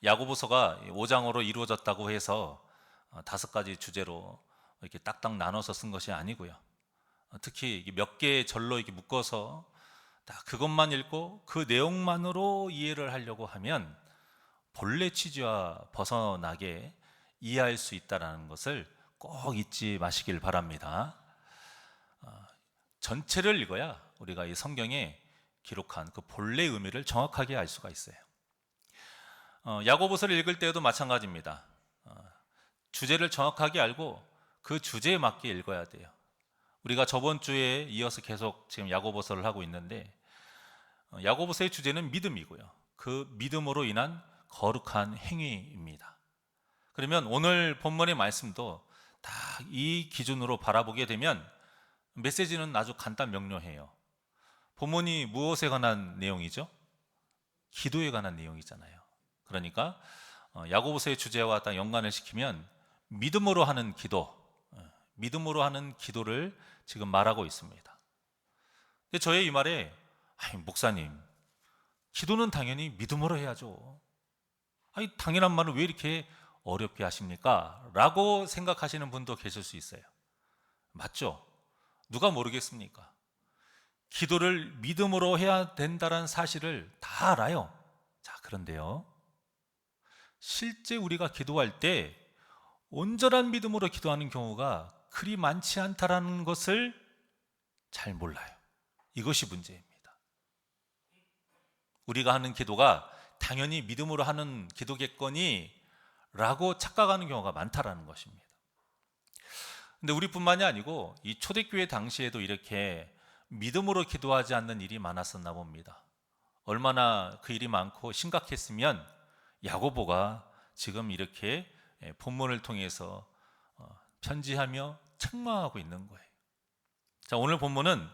야고보서가 5장으로 이루어졌다고 해서 5가지 주제로 이렇게 딱딱 나눠서 쓴 것이 아니고요. 특히 몇 개의 절로 이렇게 묶어서 다 그것만 읽고 그 내용만으로 이해를 하려고 하면 본래 취지와 벗어나게 이해할 수 있다는 것을 꼭 잊지 마시길 바랍니다. 전체를 읽어야 우리가 이 성경에 기록한 그 본래 의미를 정확하게 알 수가 있어요. 야고보서를 읽을 때에도 마찬가지입니다. 주제를 정확하게 알고 그 주제에 맞게 읽어야 돼요. 우리가 저번 주에 이어서 계속 지금 야고보서를 하고 있는데 야고보서의 주제는 믿음이고요. 그 믿음으로 인한 거룩한 행위입니다. 그러면 오늘 본문의 말씀도 다 이 기준으로 바라보게 되면 메시지는 아주 간단 명료해요. 본문이 무엇에 관한 내용이죠? 기도에 관한 내용이잖아요. 그러니까 야고보서의 주제와 딱 연관을 시키면 믿음으로 하는 기도, 믿음으로 하는 기도를 지금 말하고 있습니다. 근데 저의 이 말에 목사님, 기도는 당연히 믿음으로 해야죠. 당연한 말을 왜 이렇게 어렵게 하십니까? 라고 생각하시는 분도 계실 수 있어요. 맞죠? 누가 모르겠습니까? 기도를 믿음으로 해야 된다는 사실을 다 알아요. 자, 그런데요, 실제 우리가 기도할 때 온전한 믿음으로 기도하는 경우가 그리 많지 않다라는 것을 잘 몰라요. 이것이 문제입니다. 우리가 하는 기도가 당연히 믿음으로 하는 기도겠거니 라고 착각하는 경우가 많다라는 것입니다. 근데 우리뿐만이 아니고 이 초대교회 당시에도 이렇게 믿음으로 기도하지 않는 일이 많았었나 봅니다. 얼마나 그 일이 많고 심각했으면 야고보가 지금 이렇게 본문을 통해서 편지하며 책망하고 있는 거예요. 자, 오늘 본문은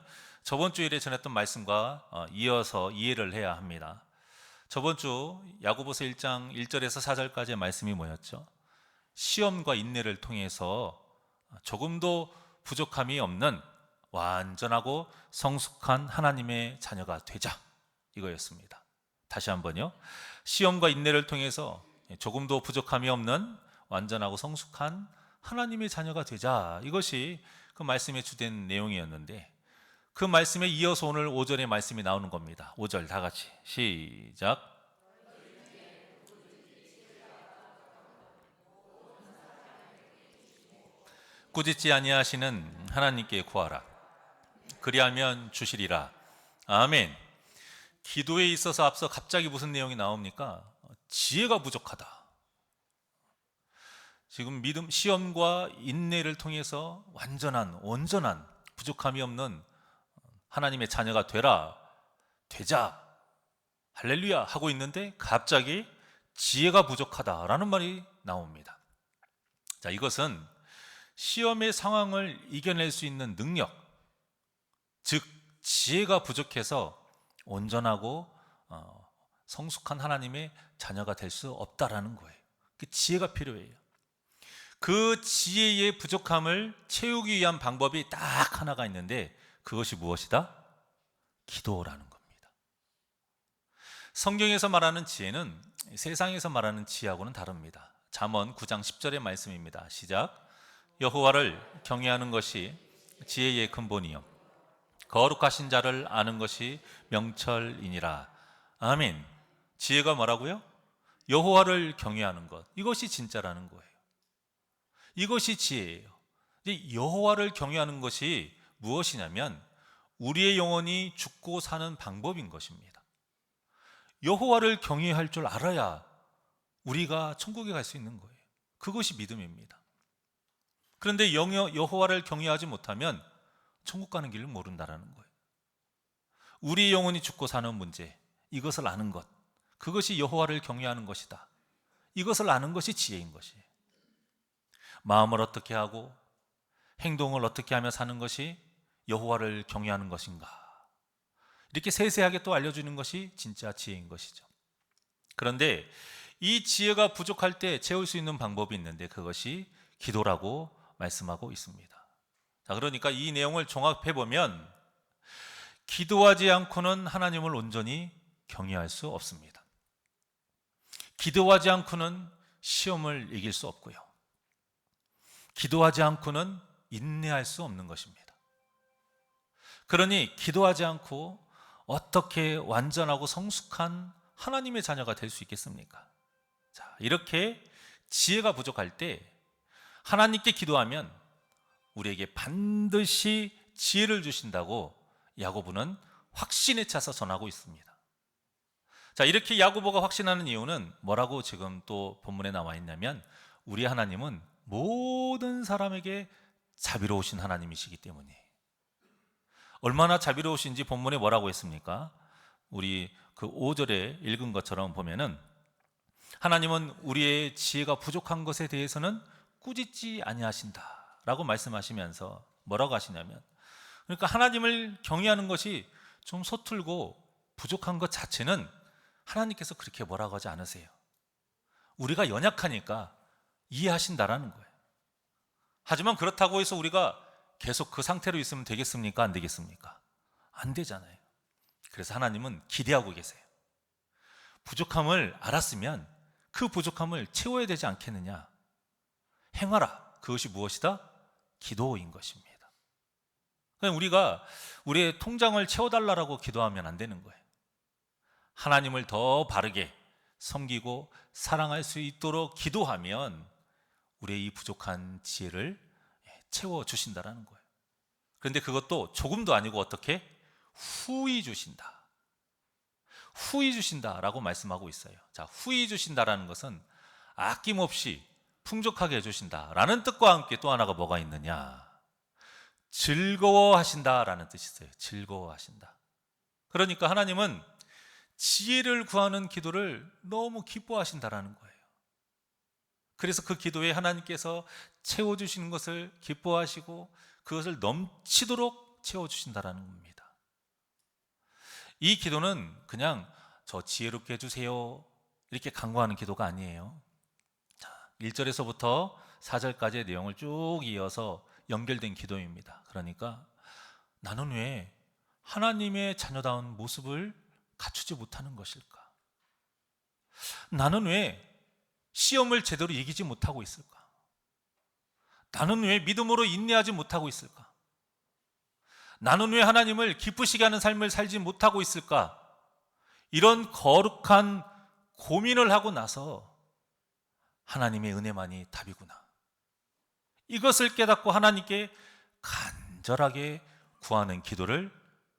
저번 주일에 전했던 말씀과 이어서 이해를 해야 합니다. 저번 주 야고보서 1장 1절에서 4절까지의 말씀이 뭐였죠? 시험과 인내를 통해서 조금도 부족함이 없는 완전하고 성숙한 하나님의 자녀가 되자, 이거였습니다. 다시 한번요. 시험과 인내를 통해서 조금도 부족함이 없는 완전하고 성숙한 하나님의 자녀가 되자, 이것이 그 말씀의 주된 내용이었는데 그 말씀에 이어서 오늘 5절의 말씀이 나오는 겁니다. 5절 다 같이 시작. 꾸짖지 아니하시는 하나님께 구하라. 그리하면 주시리라. 아멘. 기도에 있어서 앞서 갑자기 무슨 내용이 나옵니까? 지혜가 부족하다. 지금 믿음, 시험과 인내를 통해서 온전한 부족함이 없는 하나님의 자녀가 되자, 할렐루야 하고 있는데 갑자기 지혜가 부족하다라는 말이 나옵니다. 자, 이것은 시험의 상황을 이겨낼 수 있는 능력, 즉 지혜가 부족해서 온전하고 성숙한 하나님의 자녀가 될 수 없다라는 거예요. 그 지혜가 필요해요. 그 지혜의 부족함을 채우기 위한 방법이 딱 하나가 있는데 그것이 무엇이다? 기도라는 겁니다. 성경에서 말하는 지혜는 세상에서 말하는 지혜하고는 다릅니다. 잠언 9장 10절의 말씀입니다. 시작. 여호와를 경외하는 것이 지혜의 근본이요 거룩하신 자를 아는 것이 명철이니라. 아멘. 지혜가 뭐라고요? 여호와를 경외하는 것, 이것이 진짜라는 거예요. 이것이 지혜예요. 여호와를 경외하는 것이 무엇이냐면 우리의 영혼이 죽고 사는 방법인 것입니다. 여호와를 경외할 줄 알아야 우리가 천국에 갈 수 있는 거예요. 그것이 믿음입니다. 그런데 여호와를 경외하지 못하면 천국 가는 길을 모른다라는 거예요. 우리의 영혼이 죽고 사는 문제, 이것을 아는 것, 그것이 여호와를 경외하는 것이다. 이것을 아는 것이 지혜인 것이에요. 마음을 어떻게 하고 행동을 어떻게 하며 사는 것이 여호와를 경외하는 것인가, 이렇게 세세하게 또 알려주는 것이 진짜 지혜인 것이죠. 그런데 이 지혜가 부족할 때 채울 수 있는 방법이 있는데 그것이 기도라고 말씀하고 있습니다. 자, 그러니까 이 내용을 종합해 보면 기도하지 않고는 하나님을 온전히 경외할 수 없습니다. 기도하지 않고는 시험을 이길 수 없고요. 기도하지 않고는 인내할 수 없는 것입니다. 그러니 기도하지 않고 어떻게 완전하고 성숙한 하나님의 자녀가 될 수 있겠습니까? 자, 이렇게 지혜가 부족할 때 하나님께 기도하면 우리에게 반드시 지혜를 주신다고 야고보는 확신에 차서 전하고 있습니다. 자, 이렇게 야고보가 확신하는 이유는 뭐라고 지금 또 본문에 나와 있냐면, 우리 하나님은 모든 사람에게 자비로우신 하나님이시기 때문이에요. 얼마나 자비로우신지 본문에 뭐라고 했습니까? 우리 그 5절에 읽은 것처럼 보면은, 하나님은 우리의 지혜가 부족한 것에 대해서는 꾸짖지 아니하신다 라고 말씀하시면서 뭐라고 하시냐면, 그러니까 하나님을 경외하는 것이 좀 서툴고 부족한 것 자체는 하나님께서 그렇게 뭐라고 하지 않으세요. 우리가 연약하니까 이해하신다라는 거예요. 하지만 그렇다고 해서 우리가 계속 그 상태로 있으면 되겠습니까? 안 되겠습니까? 안 되잖아요. 그래서 하나님은 기대하고 계세요. 부족함을 알았으면 그 부족함을 채워야 되지 않겠느냐. 행하라. 그것이 무엇이다? 기도인 것입니다. 그러니까 우리가 우리의 통장을 채워달라고 기도하면 안 되는 거예요. 하나님을 더 바르게 섬기고 사랑할 수 있도록 기도하면 우리의 이 부족한 지혜를 채워주신다라는 거예요. 그런데 그것도 조금도 아니고 어떻게? 후히 주신다. 후히 주신다라고 말씀하고 있어요. 자, 후히 주신다라는 것은 아낌없이 풍족하게 해주신다라는 뜻과 함께 또 하나가 뭐가 있느냐? 즐거워하신다라는 뜻이 있어요. 즐거워하신다. 그러니까 하나님은 지혜를 구하는 기도를 너무 기뻐하신다라는 거예요. 그래서 그 기도에 하나님께서 채워주시는 것을 기뻐하시고 그것을 넘치도록 채워주신다라는 겁니다. 이 기도는 그냥 저 지혜롭게 해주세요 이렇게 간구하는 기도가 아니에요. 1절에서부터 4절까지의 내용을 쭉 이어서 연결된 기도입니다. 그러니까 나는 왜 하나님의 자녀다운 모습을 갖추지 못하는 것일까? 나는 왜 시험을 제대로 이기지 못하고 있을까? 나는 왜 믿음으로 인내하지 못하고 있을까? 나는 왜 하나님을 기쁘시게 하는 삶을 살지 못하고 있을까? 이런 거룩한 고민을 하고 나서 하나님의 은혜만이 답이구나. 이것을 깨닫고 하나님께 간절하게 구하는 기도를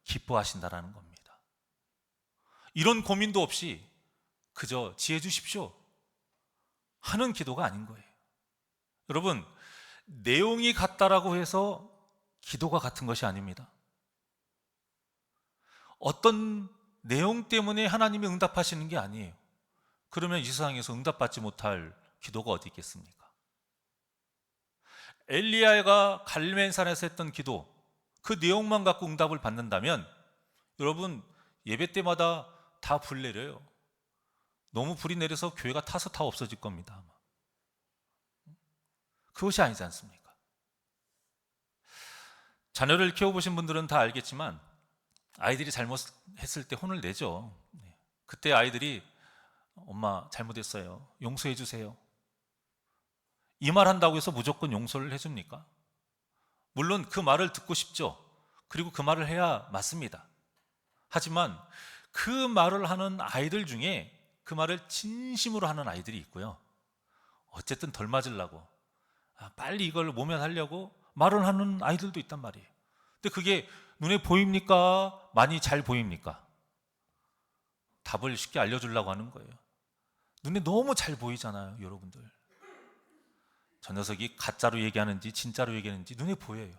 기뻐하신다라는 겁니다. 이런 고민도 없이 그저 지혜 주십시오 하는 기도가 아닌 거예요. 여러분, 내용이 같다라고 해서 기도가 같은 것이 아닙니다. 어떤 내용 때문에 하나님이 응답하시는 게 아니에요. 그러면 이 세상에서 응답받지 못할 기도가 어디 있겠습니까? 엘리야가 갈멜산에서 했던 기도, 그 내용만 갖고 응답을 받는다면 여러분 예배 때마다 다 불 내려요. 너무 불이 내려서 교회가 타서 다 없어질 겁니다. 아마. 그것이 아니지 않습니까? 자녀를 키워보신 분들은 다 알겠지만 아이들이 잘못했을 때 혼을 내죠. 그때 아이들이 엄마 잘못했어요. 용서해 주세요. 이 말 한다고 해서 무조건 용서를 해줍니까? 물론 그 말을 듣고 싶죠. 그리고 그 말을 해야 맞습니다. 하지만 그 말을 하는 아이들 중에 그 말을 진심으로 하는 아이들이 있고요. 어쨌든 덜 맞으려고 빨리 이걸 모면하려고 말을 하는 아이들도 있단 말이에요. 근데 그게 눈에 보입니까? 많이 잘 보입니까? 답을 쉽게 알려주려고 하는 거예요. 눈에 너무 잘 보이잖아요, 여러분들. 저 녀석이 가짜로 얘기하는지 진짜로 얘기하는지 눈에 보여요.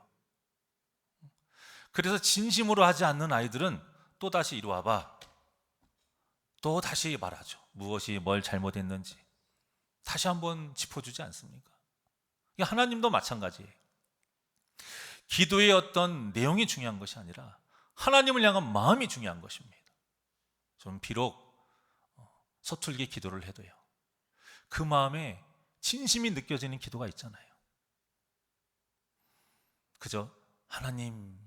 그래서 진심으로 하지 않는 아이들은 또다시 이리 와봐. 또 다시 말하죠. 무엇이 뭘 잘못했는지 다시 한번 짚어주지 않습니까? 하나님도 마찬가지예요. 기도의 어떤 내용이 중요한 것이 아니라 하나님을 향한 마음이 중요한 것입니다. 저는 비록 서툴게 기도를 해도요, 그 마음에 진심이 느껴지는 기도가 있잖아요. 그저 하나님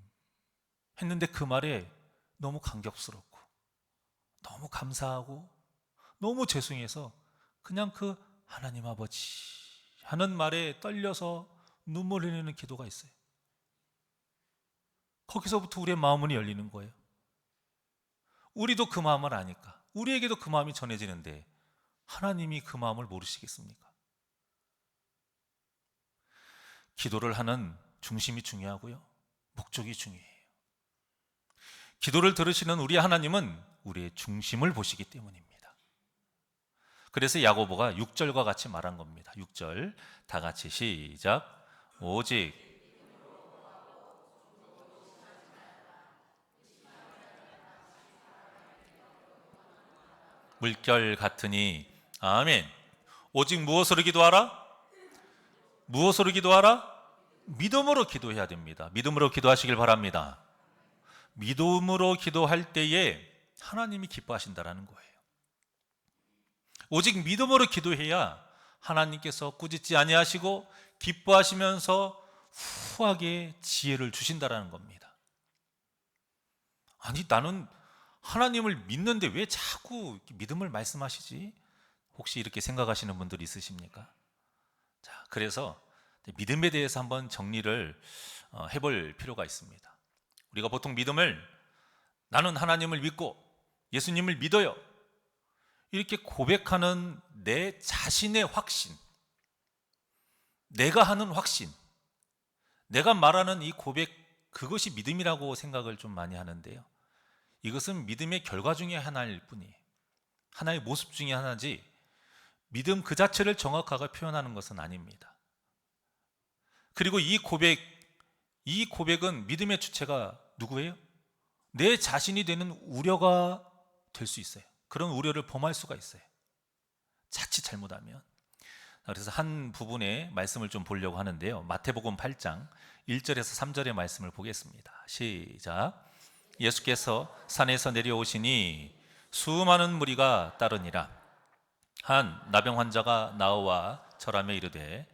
했는데 그 말에 너무 감격스럽고 너무 감사하고 너무 죄송해서 그냥 그 하나님 아버지 하는 말에 떨려서 눈물 흘리는 기도가 있어요. 거기서부터 우리의 마음문이 열리는 거예요. 우리도 그 마음을 아니까 우리에게도 그 마음이 전해지는데 하나님이 그 마음을 모르시겠습니까? 기도를 하는 중심이 중요하고요, 목적이 중요해요. 기도를 들으시는 우리 하나님은 우리의 중심을 보시기 때문입니다. 그래서 야고보가 6절과 같이 말한 겁니다. 6절 다 같이 시작. 오직 물결 같으니. 아멘. 오직 무엇으로 기도하라? 무엇으로 기도하라? 믿음으로 기도해야 됩니다. 믿음으로 기도하시길 바랍니다. 믿음으로 기도할 때에 하나님이 기뻐하신다라는 거예요. 오직 믿음으로 기도해야 하나님께서 꾸짖지 아니하시고 기뻐하시면서 후하게 지혜를 주신다라는 겁니다. 아니, 나는 하나님을 믿는데 왜 자꾸 믿음을 말씀하시지? 혹시 이렇게 생각하시는 분들이 있으십니까? 자, 그래서 믿음에 대해서 한번 정리를 해볼 필요가 있습니다. 우리가 보통 믿음을 나는 하나님을 믿고 예수님을 믿어요, 이렇게 고백하는 내 자신의 확신, 내가 하는 확신, 내가 말하는 이 고백, 그것이 믿음이라고 생각을 좀 많이 하는데요, 이것은 믿음의 결과 중에 하나일 뿐이에요. 하나의 모습 중에 하나지 믿음 그 자체를 정확하게 표현하는 것은 아닙니다. 그리고 이 고백은 믿음의 주체가 누구예요? 내 자신이 되는 우려가 될 수 있어요. 그런 우려를 범할 수가 있어요, 자칫 잘못하면. 그래서 한 부분의 말씀을 좀 보려고 하는데요, 마태복음 8장 1절에서 3절의 말씀을 보겠습니다. 시작. 예수께서 산에서 내려오시니 수많은 무리가 따르니라. 한 나병 환자가 나와 절하며 이르되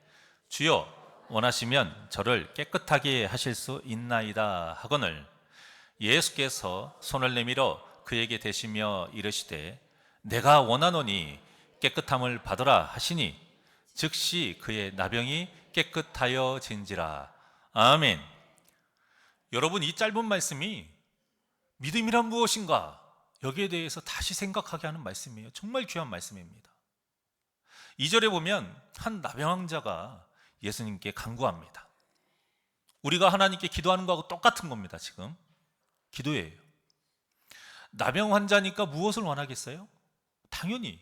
주여 원하시면 저를 깨끗하게 하실 수 있나이다 하거늘 예수께서 손을 내밀어 그에게 대시며 이르시되 내가 원하노니 깨끗함을 받으라 하시니 즉시 그의 나병이 깨끗하여진지라. 아멘. 여러분, 이 짧은 말씀이 믿음이란 무엇인가, 여기에 대해서 다시 생각하게 하는 말씀이에요. 정말 귀한 말씀입니다. 2절에 보면 한 나병 환자가 예수님께 간구합니다. 우리가 하나님께 기도하는 거하고 똑같은 겁니다. 지금 기도예요. 나병 환자니까 무엇을 원하겠어요? 당연히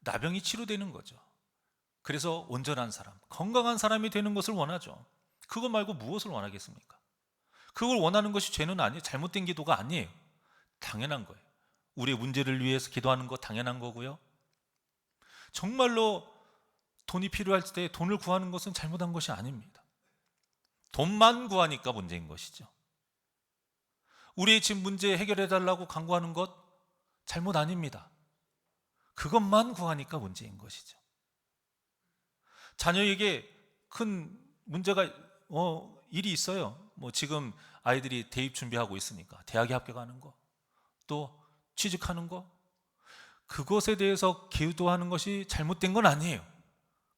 나병이 치료되는 거죠. 그래서 온전한 사람, 건강한 사람이 되는 것을 원하죠. 그거 말고 무엇을 원하겠습니까? 그걸 원하는 것이 죄는 아니에요. 잘못된 기도가 아니에요. 당연한 거예요. 우리의 문제를 위해서 기도하는 거 당연한 거고요. 정말로 돈이 필요할 때 돈을 구하는 것은 잘못한 것이 아닙니다. 돈만 구하니까 문제인 것이죠. 우리의 집 문제 해결해달라고 간구하는 것 잘못 아닙니다. 그것만 구하니까 문제인 것이죠. 자녀에게 큰 문제가 일이 있어요. 지금 아이들이 대입 준비하고 있으니까 대학에 합격하는 거, 또 취직하는 거, 그것에 대해서 기도하는 것이 잘못된 건 아니에요.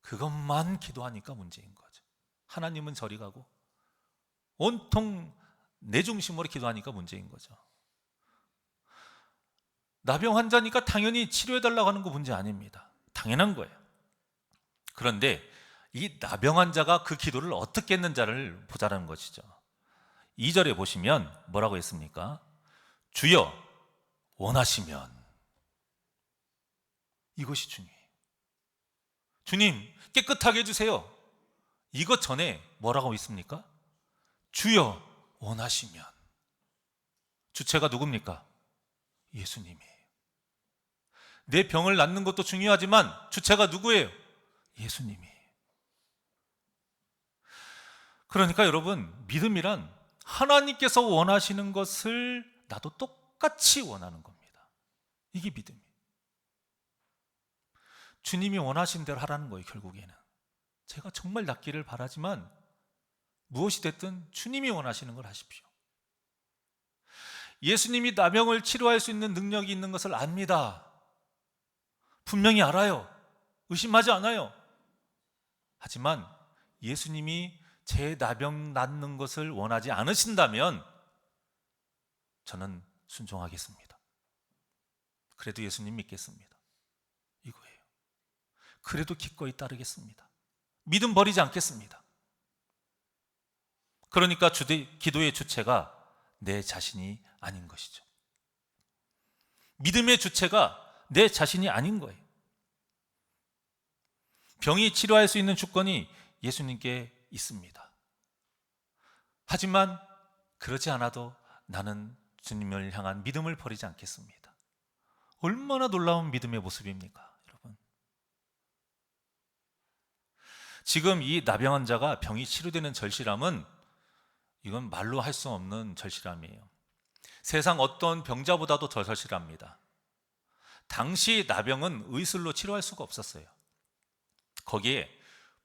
그것만 기도하니까 문제인 거죠. 하나님은 저리 가고 온통 내 중심으로 기도하니까 문제인 거죠. 나병 환자니까 당연히 치료해달라고 하는 거 문제 아닙니다. 당연한 거예요. 그런데 이 나병 환자가 그 기도를 어떻게 했는지를 보자는 것이죠. 2절에 보시면 뭐라고 했습니까? 주여 원하시면. 이것이 중요해요. 주님 깨끗하게 해주세요. 이것 전에 뭐라고 있습니까? 주여 원하시면. 주체가 누굽니까? 예수님이에요. 내 병을 낫는 것도 중요하지만 주체가 누구예요? 예수님이에요. 그러니까 여러분, 믿음이란 하나님께서 원하시는 것을 나도 똑같이 원하는 겁니다. 이게 믿음이에요. 주님이 원하신 대로 하라는 거예요. 결국에는 제가 정말 낫기를 바라지만 무엇이 됐든 주님이 원하시는 걸 하십시오. 예수님이 나병을 치료할 수 있는 능력이 있는 것을 압니다. 분명히 알아요. 의심하지 않아요. 하지만 예수님이 제 나병 낫는 것을 원하지 않으신다면 저는 순종하겠습니다. 그래도 예수님 믿겠습니다. 이거예요. 그래도 기꺼이 따르겠습니다. 믿음 버리지 않겠습니다. 그러니까 기도의 주체가 내 자신이 아닌 것이죠. 믿음의 주체가 내 자신이 아닌 거예요. 병이 치료할 수 있는 주권이 예수님께 있습니다. 하지만 그러지 않아도 나는 주님을 향한 믿음을 버리지 않겠습니다. 얼마나 놀라운 믿음의 모습입니까, 여러분? 지금 이 나병 환자가 병이 치료되는 절실함은 이건 말로 할 수 없는 절실함이에요. 세상 어떤 병자보다도 더 절실합니다. 당시 나병은 의술로 치료할 수가 없었어요. 거기에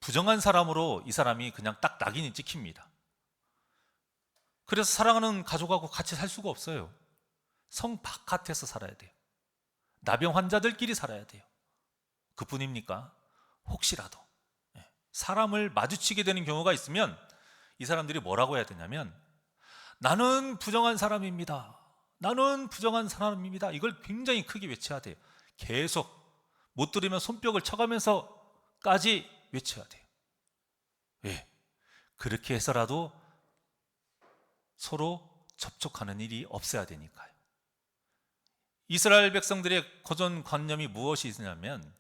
부정한 사람으로 이 사람이 그냥 딱 낙인이 찍힙니다. 그래서 사랑하는 가족하고 같이 살 수가 없어요. 성 바깥에서 살아야 돼요. 나병 환자들끼리 살아야 돼요. 그뿐입니까? 혹시라도 사람을 마주치게 되는 경우가 있으면 이 사람들이 뭐라고 해야 되냐면 나는 부정한 사람입니다. 나는 부정한 사람입니다. 이걸 굉장히 크게 외쳐야 돼요. 계속 못 들으면 손뼉을 쳐가면서까지 외쳐야 돼요. 왜? 그렇게 해서라도 서로 접촉하는 일이 없어야 되니까요. 이스라엘 백성들의 고정관념이 무엇이 있냐면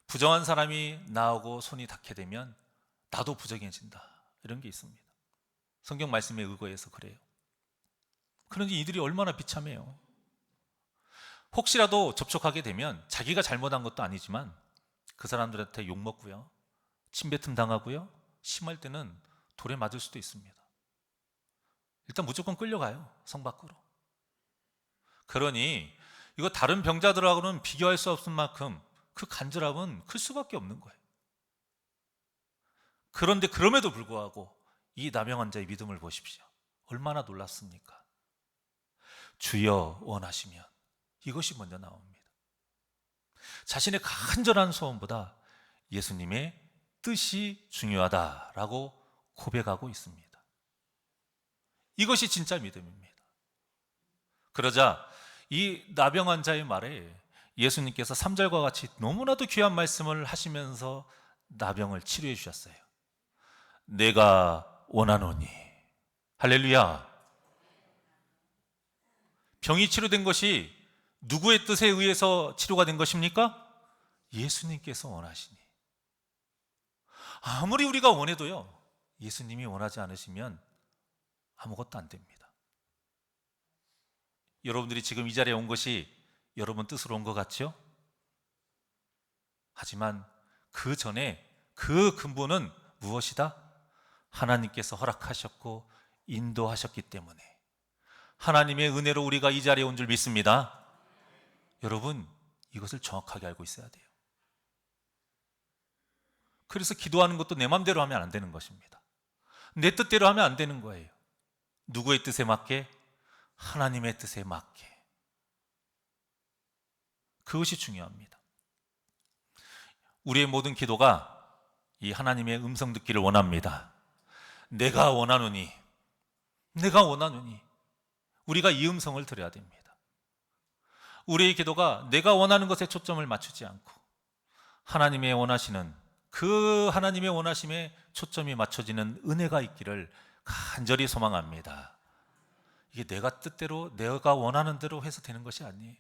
부정한 사람이 나오고 손이 닿게 되면 나도 부정해진다, 이런 게 있습니다. 성경 말씀에 의거해서 그래요. 그런데 이들이 얼마나 비참해요. 혹시라도 접촉하게 되면 자기가 잘못한 것도 아니지만 그 사람들한테 욕먹고요, 침뱉음 당하고요, 심할 때는 돌에 맞을 수도 있습니다. 일단 무조건 끌려가요, 성 밖으로. 그러니 이거 다른 병자들하고는 비교할 수 없을 만큼 그 간절함은 클 수밖에 없는 거예요. 그런데 그럼에도 불구하고 이 나병 환자의 믿음을 보십시오. 얼마나 놀랐습니까? 주여 원하시면, 이것이 먼저 나옵니다. 자신의 간절한 소원보다 예수님의 뜻이 중요하다라고 고백하고 있습니다. 이것이 진짜 믿음입니다. 그러자 이 나병 환자의 말에 예수님께서 3절과 같이 너무나도 귀한 말씀을 하시면서 나병을 치료해 주셨어요. 내가 원하노니. 할렐루야. 병이 치료된 것이 누구의 뜻에 의해서 치료가 된 것입니까? 예수님께서 원하시니. 아무리 우리가 원해도요, 예수님이 원하지 않으시면 아무것도 안 됩니다. 여러분들이 지금 이 자리에 온 것이 여러분 뜻으로 온 것 같죠? 하지만 그 전에 그 근본은 무엇이다? 하나님께서 허락하셨고 인도하셨기 때문에 하나님의 은혜로 우리가 이 자리에 온 줄 믿습니다. 여러분, 이것을 정확하게 알고 있어야 돼요. 그래서 기도하는 것도 내 마음대로 하면 안 되는 것입니다. 내 뜻대로 하면 안 되는 거예요. 누구의 뜻에 맞게? 하나님의 뜻에 맞게. 그것이 중요합니다. 우리의 모든 기도가 이 하나님의 음성 듣기를 원합니다. 내가 원하노니, 내가 원하노니. 우리가 이 음성을 들어야 됩니다. 우리의 기도가 내가 원하는 것에 초점을 맞추지 않고 하나님의 원하시는 그 하나님의 원하심에 초점이 맞춰지는 은혜가 있기를 간절히 소망합니다. 이게 내가 뜻대로, 내가 원하는 대로 해서 되는 것이 아니에요.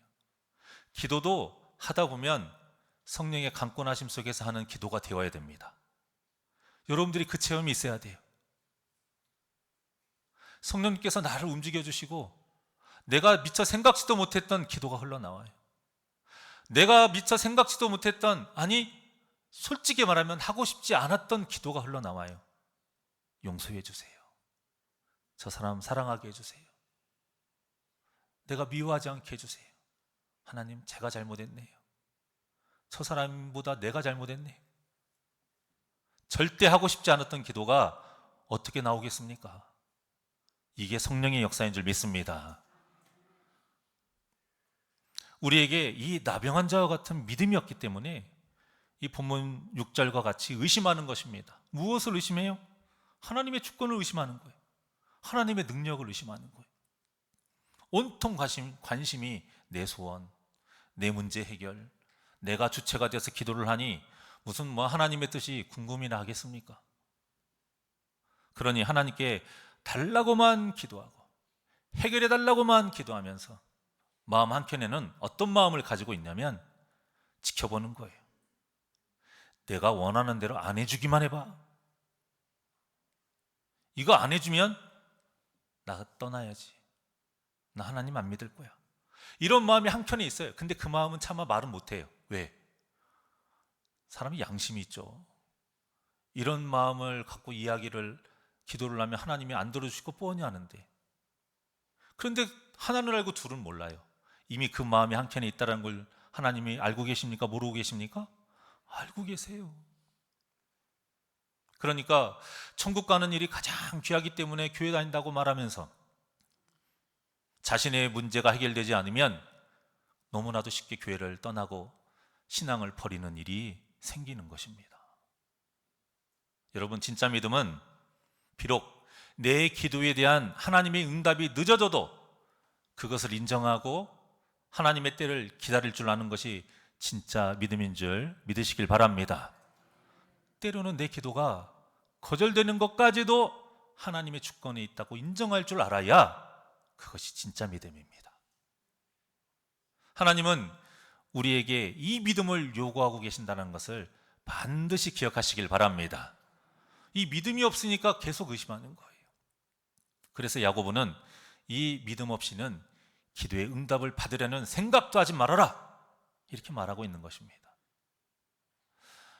기도도 하다 보면 성령의 강권하심 속에서 하는 기도가 되어야 됩니다. 여러분들이 그 체험이 있어야 돼요. 성령님께서 나를 움직여주시고 내가 미처 생각지도 못했던 기도가 흘러나와요. 내가 미처 생각지도 못했던, 아니 솔직히 말하면 하고 싶지 않았던 기도가 흘러나와요. 용서해 주세요. 저 사람 사랑하게 해주세요. 내가 미워하지 않게 해주세요. 하나님, 제가 잘못했네요. 저 사람보다 내가 잘못했네요. 절대 하고 싶지 않았던 기도가 어떻게 나오겠습니까? 이게 성령의 역사인 줄 믿습니다. 우리에게 이 나병 환자와 같은 믿음이었기 때문에 이 본문 6절과 같이 의심하는 것입니다. 무엇을 의심해요? 하나님의 주권을 의심하는 거예요. 하나님의 능력을 의심하는 거예요. 온통 관심이 내 소원, 내 문제 해결, 내가 주체가 돼서 기도를 하니 무슨 하나님의 뜻이 궁금이나 하겠습니까? 그러니 하나님께 달라고만 기도하고 해결해 달라고만 기도하면서 마음 한켠에는 어떤 마음을 가지고 있냐면 지켜보는 거예요. 내가 원하는 대로 안 해주기만 해봐. 이거 안 해주면 나 떠나야지. 나 하나님 안 믿을 거야. 이런 마음이 한켠에 있어요. 근데 그 마음은 차마 말은 못해요. 왜? 사람이 양심이 있죠. 이런 마음을 갖고 기도를 하면 하나님이 안 들어주시고 뻔히 아는데, 그런데 하나는 알고 둘은 몰라요. 이미 그 마음이 한켠에 있다는 걸 하나님이 알고 계십니까? 모르고 계십니까? 알고 계세요. 그러니까 천국 가는 일이 가장 귀하기 때문에 교회 다닌다고 말하면서 자신의 문제가 해결되지 않으면 너무나도 쉽게 교회를 떠나고 신앙을 버리는 일이 생기는 것입니다. 여러분, 진짜 믿음은 비록 내 기도에 대한 하나님의 응답이 늦어져도 그것을 인정하고 하나님의 때를 기다릴 줄 아는 것이 진짜 믿음인 줄 믿으시길 바랍니다. 때로는 내 기도가 거절되는 것까지도 하나님의 주권에 있다고 인정할 줄 알아야 그것이 진짜 믿음입니다. 하나님은 우리에게 이 믿음을 요구하고 계신다는 것을 반드시 기억하시길 바랍니다. 이 믿음이 없으니까 계속 의심하는 거예요. 그래서 야고보는 이 믿음 없이는 기도의 응답을 받으려는 생각도 하지 말아라, 이렇게 말하고 있는 것입니다.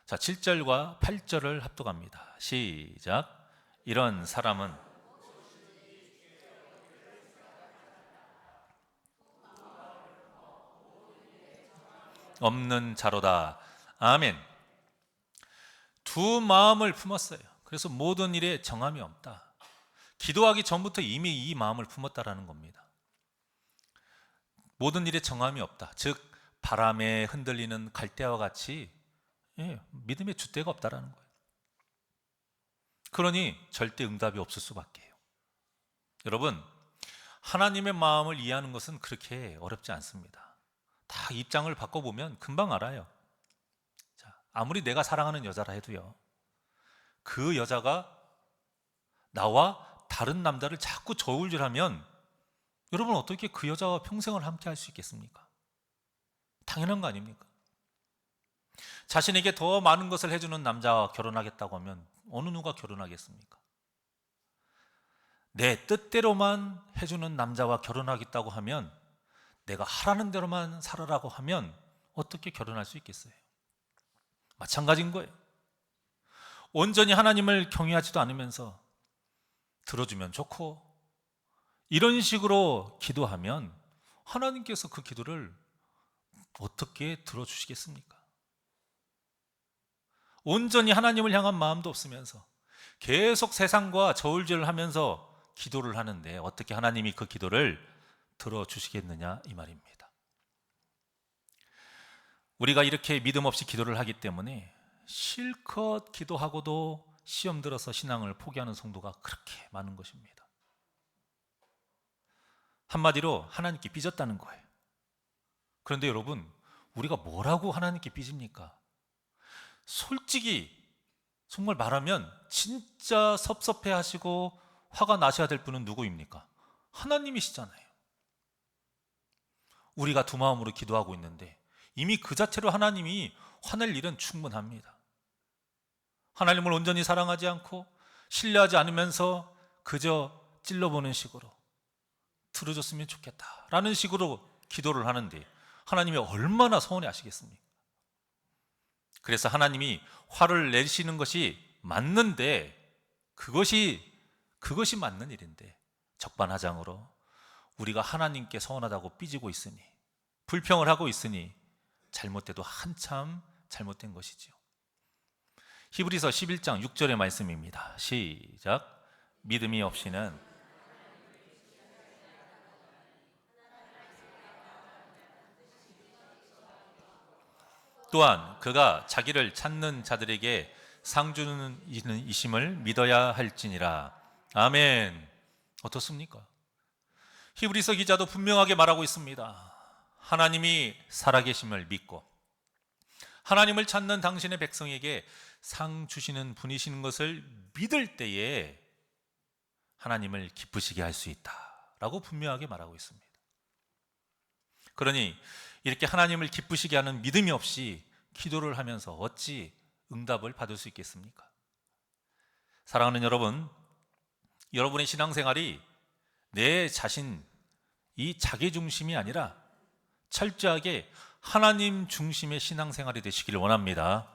자, 7절과 8절을 합독합니다. 시작. 이런 사람은 없는 자로다. 아멘. 두 마음을 품었어요. 그래서 모든 일에 정함이 없다. 기도하기 전부터 이미 이 마음을 품었다라는 겁니다. 모든 일에 정함이 없다. 즉 바람에 흔들리는 갈대와 같이 믿음의 줏대가 없다라는 거예요. 그러니 절대 응답이 없을 수밖에요. 여러분, 하나님의 마음을 이해하는 것은 그렇게 어렵지 않습니다. 다 입장을 바꿔보면 금방 알아요. 자, 아무리 내가 사랑하는 여자라 해도요, 그 여자가 나와 다른 남자를 자꾸 저울질하면 여러분 어떻게 그 여자와 평생을 함께 할 수 있겠습니까? 당연한 거 아닙니까? 자신에게 더 많은 것을 해주는 남자와 결혼하겠다고 하면 어느 누가 결혼하겠습니까? 내 뜻대로만 해주는 남자와 결혼하겠다고 하면, 내가 하라는 대로만 살아라고 하면 어떻게 결혼할 수 있겠어요? 마찬가지인 거예요. 온전히 하나님을 경외하지도 않으면서 들어주면 좋고 이런 식으로 기도하면 하나님께서 그 기도를 어떻게 들어주시겠습니까? 온전히 하나님을 향한 마음도 없으면서 계속 세상과 저울질을 하면서 기도를 하는데 어떻게 하나님이 그 기도를 들어주시겠느냐, 이 말입니다. 우리가 이렇게 믿음 없이 기도를 하기 때문에 실컷 기도하고도 시험 들어서 신앙을 포기하는 성도가 그렇게 많은 것입니다. 한마디로 하나님께 삐졌다는 거예요. 그런데 여러분, 우리가 뭐라고 하나님께 삐집니까? 솔직히 정말 말하면 진짜 섭섭해하시고 화가 나셔야 될 분은 누구입니까? 하나님이시잖아요. 우리가 두 마음으로 기도하고 있는데 이미 그 자체로 하나님이 화낼 일은 충분합니다. 하나님을 온전히 사랑하지 않고 신뢰하지 않으면서 그저 찔러보는 식으로 들어줬으면 좋겠다라는 식으로 기도를 하는데 하나님이 얼마나 서운해 하시겠습니까? 그래서 하나님이 화를 내시는 것이 맞는데, 그것이 맞는 일인데 적반하장으로 우리가 하나님께 서운하다고 삐지고 있으니, 불평을 하고 있으니 잘못돼도 한참 잘못된 것이지요. 히브리서 11장 6절의 말씀입니다. 시작. 믿음이 없이는 또한 그가 자기를 찾는 자들에게 상 주는 이심을 믿어야 할지니라. 아멘. 어떻습니까? 히브리서 기자도 분명하게 말하고 있습니다. 하나님이 살아계심을 믿고 하나님을 찾는 당신의 백성에게 상 주시는 분이시는 것을 믿을 때에 하나님을 기쁘시게 할 수 있다라고 분명하게 말하고 있습니다. 그러니 이렇게 하나님을 기쁘시게 하는 믿음이 없이 기도를 하면서 어찌 응답을 받을 수 있겠습니까? 사랑하는 여러분, 여러분의 신앙생활이 내 자신, 이 자기 중심이 아니라 철저하게 하나님 중심의 신앙생활이 되시기를 원합니다.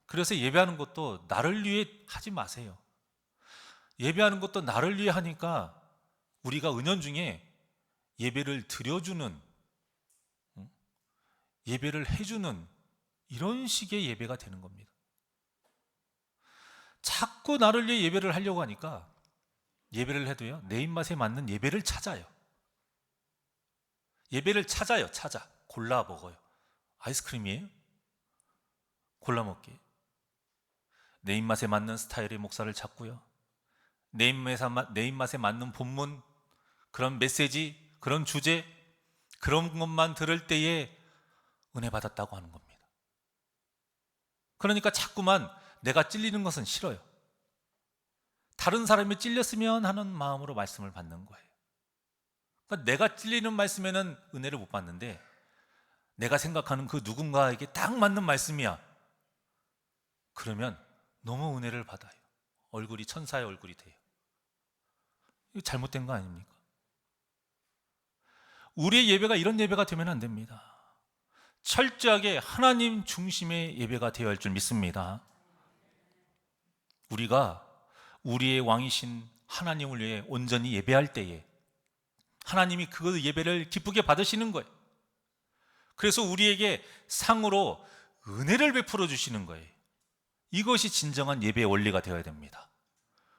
그래서 예배하는 것도 나를 위해 하지 마세요. 예배하는 것도 나를 위해 하니까 우리가 은연중에 예배를 드려주는, 예배를 해주는 이런 식의 예배가 되는 겁니다. 자꾸 나를 위해 예배를 하려고 하니까 예배를 해도요, 내 입맛에 맞는 예배를 찾아요. 예배를 찾아요. 골라 먹어요. 아이스크림이에요? 골라 먹기. 내 입맛에 맞는 스타일의 목사를 찾고요, 내 입맛에 맞는 본문, 그런 메시지, 그런 주제, 그런 것만 들을 때에 은혜 받았다고 하는 겁니다. 그러니까 자꾸만 내가 찔리는 것은 싫어요. 다른 사람이 찔렸으면 하는 마음으로 말씀을 받는 거예요. 그러니까 내가 찔리는 말씀에는 은혜를 못 받는데, 내가 생각하는 그 누군가에게 딱 맞는 말씀이야, 그러면 너무 은혜를 받아요. 얼굴이 천사의 얼굴이 돼요. 이거 잘못된 거 아닙니까? 우리의 예배가 이런 예배가 되면 안 됩니다. 철저하게 하나님 중심의 예배가 되어야 할 줄 믿습니다. 우리가 우리의 왕이신 하나님을 위해 온전히 예배할 때에 하나님이 그 예배를 기쁘게 받으시는 거예요. 그래서 우리에게 상으로 은혜를 베풀어 주시는 거예요. 이것이 진정한 예배의 원리가 되어야 됩니다.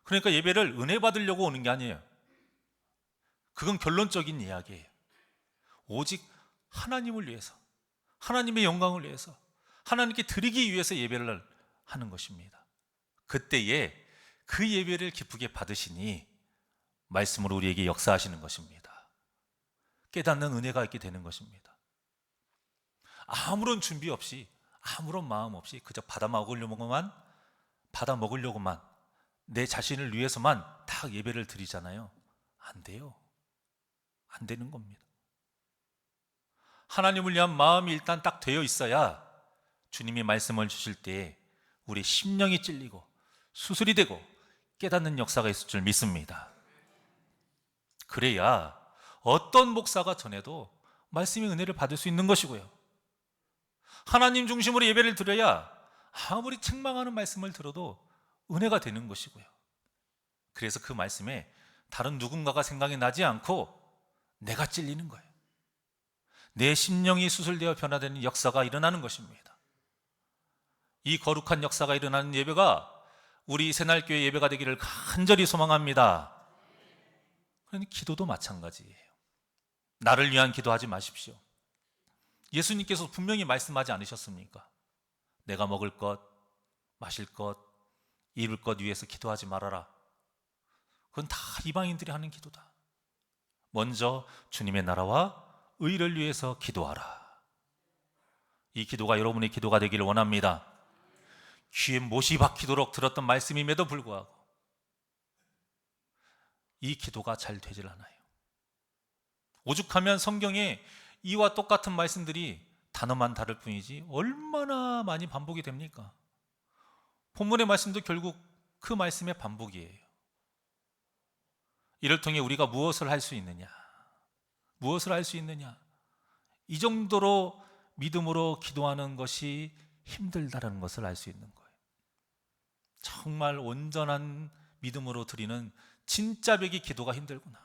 그러니까 예배를 은혜 받으려고 오는 게 아니에요. 그건 결론적인 이야기예요. 오직 하나님을 위해서, 하나님의 영광을 위해서, 하나님께 드리기 위해서 예배를 하는 것입니다. 그때에 그 예배를 기쁘게 받으시니 말씀으로 우리에게 역사하시는 것입니다. 깨닫는 은혜가 있게 되는 것입니다. 아무런 준비 없이, 아무런 마음 없이 그저 받아 먹으려고만 내 자신을 위해서만 딱 예배를 드리잖아요. 안 돼요. 안 되는 겁니다. 하나님을 위한 마음이 일단 딱 되어 있어야 주님이 말씀을 주실 때 우리 심령이 찔리고 수술이 되고 깨닫는 역사가 있을 줄 믿습니다. 그래야 어떤 목사가 전해도 말씀의 은혜를 받을 수 있는 것이고요, 하나님 중심으로 예배를 드려야 아무리 책망하는 말씀을 들어도 은혜가 되는 것이고요. 그래서 그 말씀에 다른 누군가가 생각이 나지 않고 내가 찔리는 거예요. 내 심령이 수술되어 변화되는 역사가 일어나는 것입니다. 이 거룩한 역사가 일어나는 예배가 우리 새날교회 예배가 되기를 간절히 소망합니다. 그러니 기도도 마찬가지예요. 나를 위한 기도하지 마십시오. 예수님께서 분명히 말씀하지 않으셨습니까? 내가 먹을 것, 마실 것, 입을 것 위해서 기도하지 말아라. 그건 다 이방인들이 하는 기도다. 먼저 주님의 나라와 의를 위해서 기도하라. 이 기도가 여러분의 기도가 되기를 원합니다. 귀에 못이 박히도록 들었던 말씀임에도 불구하고 이 기도가 잘 되질 않아요. 오죽하면 성경에 이와 똑같은 말씀들이 단어만 다를 뿐이지 얼마나 많이 반복이 됩니까? 본문의 말씀도 결국 그 말씀의 반복이에요. 이를 통해 우리가 무엇을 할 수 있느냐? 무엇을 할 수 있느냐? 이 정도로 믿음으로 기도하는 것이 힘들다는 것을 알 수 있는 거예요. 정말 온전한 믿음으로 드리는 진짜 배기 기도가 힘들구나.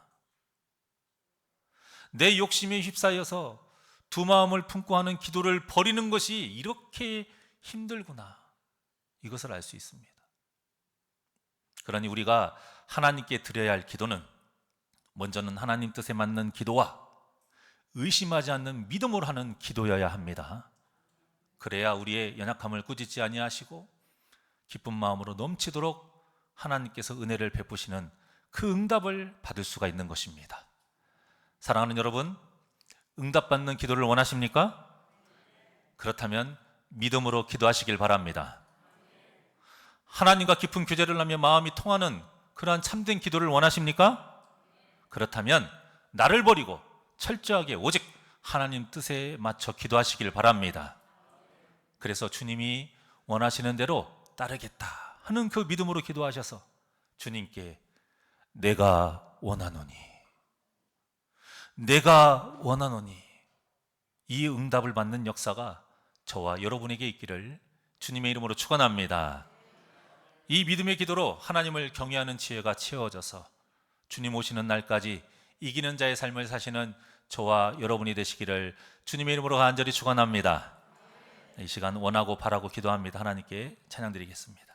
내 욕심에 휩싸여서 두 마음을 품고 하는 기도를 버리는 것이 이렇게 힘들구나. 이것을 알 수 있습니다. 그러니 우리가 하나님께 드려야 할 기도는 먼저는 하나님 뜻에 맞는 기도와 의심하지 않는 믿음으로 하는 기도여야 합니다. 그래야 우리의 연약함을 꾸짖지 아니하시고 기쁜 마음으로 넘치도록 하나님께서 은혜를 베푸시는 그 응답을 받을 수가 있는 것입니다. 사랑하는 여러분, 응답받는 기도를 원하십니까? 그렇다면 믿음으로 기도하시길 바랍니다. 하나님과 깊은 교제를 하며 마음이 통하는 그러한 참된 기도를 원하십니까? 그렇다면 나를 버리고 철저하게 오직 하나님 뜻에 맞춰 기도하시길 바랍니다. 그래서 주님이 원하시는 대로 따르겠다 하는 그 믿음으로 기도하셔서 주님께 내가 원하노니 이 응답을 받는 역사가 저와 여러분에게 있기를 주님의 이름으로 축원합니다. 이 믿음의 기도로 하나님을 경외하는 지혜가 채워져서 주님 오시는 날까지 이기는 자의 삶을 사시는 저와 여러분이 되시기를 주님의 이름으로 간절히 축원합니다. 이 시간 원하고 바라고 기도합니다. 하나님께 찬양 드리겠습니다.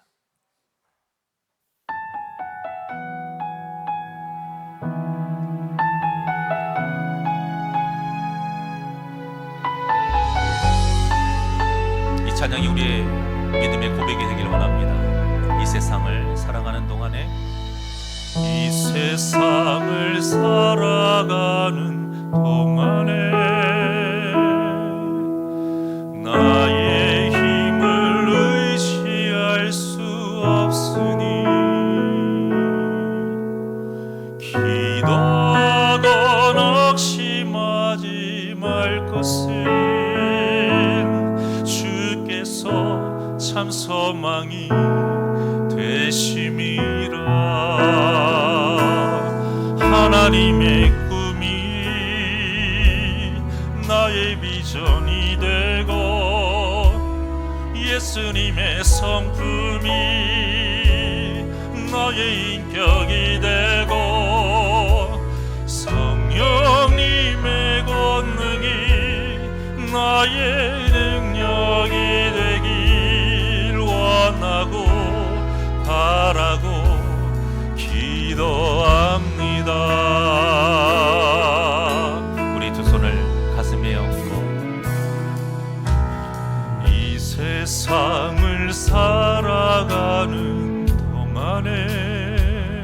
이 찬양이 우리의 믿음의 고백이 되길 원합니다. 이 세상을 살아가는 동안에 이 세상을 살아가는 동안에 나의 힘을 의지할 수 없으니 기도하거나 낙심하지 말 것을 주께서 참 소망이 되심이라. 하나님의 꿈이 나의 비전이 되고 예수님의 성품이 나의 인격이 되고 성령님의 권능이 나의 능력이 되길 원하고 바라고 기도합니다. 우리 두 손을 가슴에 얹고 이 세상을 살아가는 동안에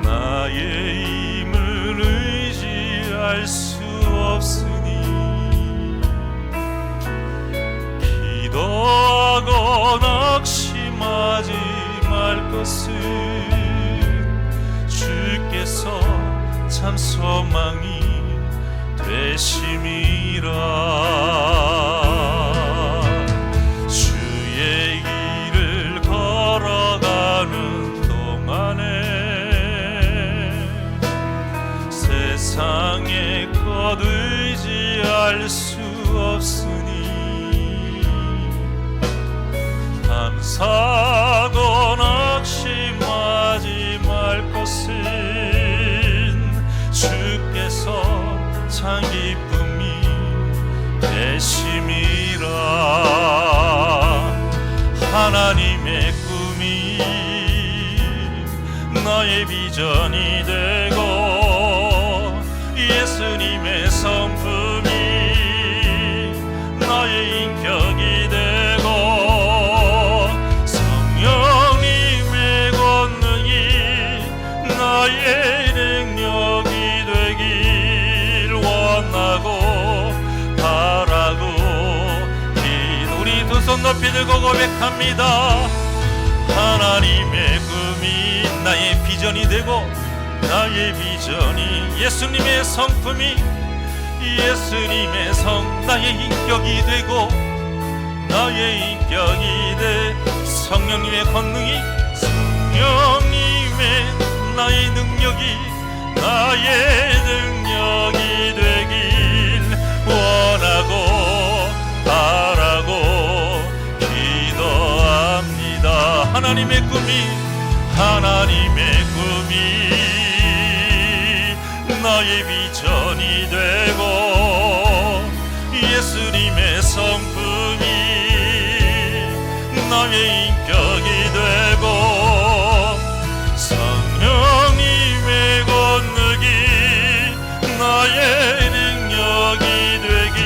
나의 힘을 의지할 수 없으니 기도하고 낙심하지 말 것은 주께서 참 소망이 되심이라. 주의 길을 걸어가는 동안에 세상의 것 의지할 수 없으니 감사하고 낙심하지 말 것은 주께서 참 기쁨이 되심이라. 하나님의 꿈이 나의 비전이 되고 예수님의 성품이 나의 인격이 되고 성령님의 권능이 나의 능력이 되길 원하고 바라고 우리 두 손 높이 들고 고백합니다. 하나님의 꿈이 나의 비전이 되고 나의 비전이 예수님의 성품이 예수님의 성 나의 인격이 되고 나의 인격이 돼 성령님의 권능이 성령님의 나의 능력이 나의 능력이 되길 원하고 바라고 기도합니다. 하나님의 꿈이 나의 비전이 되고 예수님의 성품이 나의 인격이 되고 성령님의 권능이 나의 능력이 되길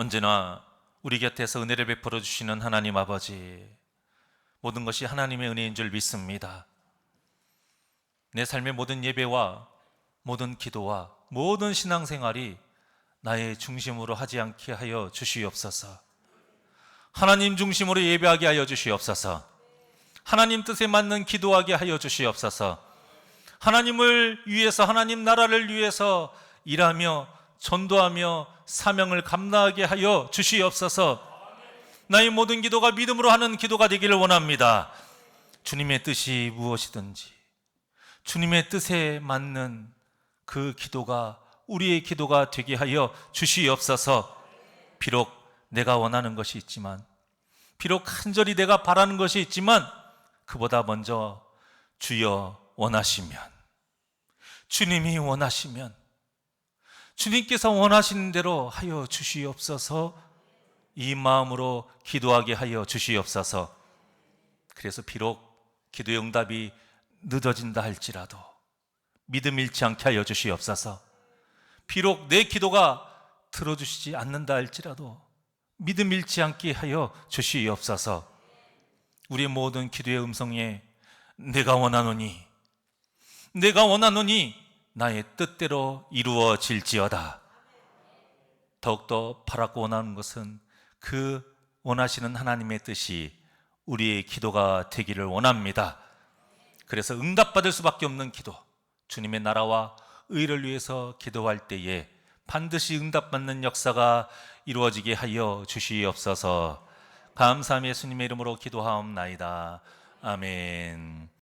언제나 우리 곁에서 은혜를 베풀어 주시는 하나님 아버지, 모든 것이 하나님의 은혜인 줄 믿습니다. 내 삶의 모든 예배와 모든 기도와 모든 신앙생활이 나의 중심으로 하지 않게 하여 주시옵소서. 하나님 중심으로 예배하게 하여 주시옵소서. 하나님 뜻에 맞는 기도하게 하여 주시옵소서. 하나님을 위해서, 하나님 나라를 위해서 일하며 전도하며 사명을 감당하게 하여 주시옵소서. 나의 모든 기도가 믿음으로 하는 기도가 되기를 원합니다. 주님의 뜻이 무엇이든지 주님의 뜻에 맞는 그 기도가 우리의 기도가 되게 하여 주시옵소서. 비록 내가 원하는 것이 있지만, 비록 간절히 내가 바라는 것이 있지만, 그보다 먼저 주여 원하시면, 주님이 원하시면, 주님께서 원하시는 대로 하여 주시옵소서. 이 마음으로 기도하게 하여 주시옵소서. 그래서 비록 기도의 응답이 늦어진다 할지라도 믿음 잃지 않게 하여 주시옵소서. 비록 내 기도가 들어주시지 않는다 할지라도 믿음 잃지 않게 하여 주시옵소서. 우리의 모든 기도의 음성에 내가 원하노니 나의 뜻대로 이루어질지어다. 더욱더 바라고 원하는 것은 그 원하시는 하나님의 뜻이 우리의 기도가 되기를 원합니다. 그래서 응답받을 수밖에 없는 기도, 주님의 나라와 의를 위해서 기도할 때에 반드시 응답받는 역사가 이루어지게 하여 주시옵소서. 감사함 예수님의 이름으로 기도하옵나이다. 아멘.